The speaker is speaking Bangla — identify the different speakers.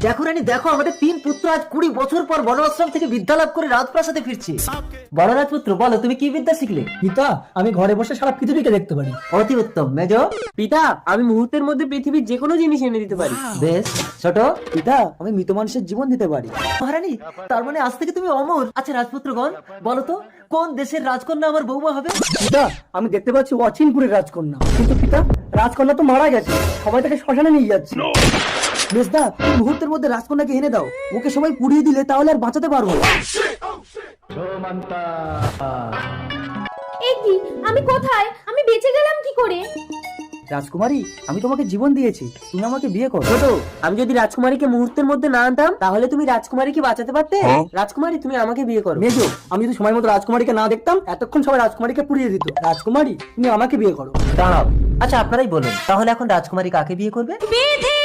Speaker 1: দেখো রানী দেখো, আমাদের 3 পুত্র আজ 20 বছর পর বনআশ্রম থেকে বিদ্যা লাভ করে রাজপ্রাসাদে ফিরছে। বড় রাজপুত্র, বলো তুমি কি বিদ্যা শিখলে?
Speaker 2: পিতা, আমি ঘরে বসে সারা পৃথিবীকে দেখতে পারি।
Speaker 1: অতি উত্তম। মেজ?
Speaker 3: পিতা, আমি মুহূর্তের মধ্যে পৃথিবীর যে কোনো জিনিস এনে দিতে পারি।
Speaker 1: বেশ। ছোট?
Speaker 2: পিতা, আমি মৃত মানুষের জীবন দিতে পারি।
Speaker 1: মহারানী, তার মানে আজ থেকে তুমি অমর। আচ্ছা রাজপুত্রগণ, বলো তো কোন দেশের রাজকন্যা আমার বৌমা হবে?
Speaker 2: পিতা, আমি দেখতে পাচ্ছি অচিনপুরের রাজকন্যা, কিন্তু পিতা রাজকন্যা তো মারা গেছে, সবাই তাকে শ্মশানে নিয়ে যাচ্ছে। বেশদা, তুমি মুহূর্তের মধ্যে রাজকন্যাকে এনে দাও, ওকে সবাই পুড়িয়ে দিলে তাহলে আর বাঁচাতে পারবো না।
Speaker 4: এ কি, আমি কোথায়? আমি বেঁচে গেলাম কি করে?
Speaker 2: রাজকুমারী, আমি তোমাকে জীবন দিয়েছি, তুমি আমাকে বিয়ে করো।
Speaker 3: ছোট, আমি যদি রাজকুমারীকে মুহূর্তের মধ্যে না আনতাম তাহলে তুমি রাজকুমারীকে বাঁচাতে পারতে। রাজকুমারী, তুমি আমাকে বিয়ে করো।
Speaker 2: মেজো, আমি যদি সময় মতো রাজকুমারীকে না দেখতাম এতক্ষণ সবাই রাজকুমারীকে পুড়িয়ে দিত। রাজকুমারী, তুমি আমাকে বিয়ে করো।
Speaker 1: দাঁড়াও, আচ্ছা আপনারাই বলুন, তাহলে এখন রাজকুমারী কাকে বিয়ে করবে?
Speaker 4: বেঁধে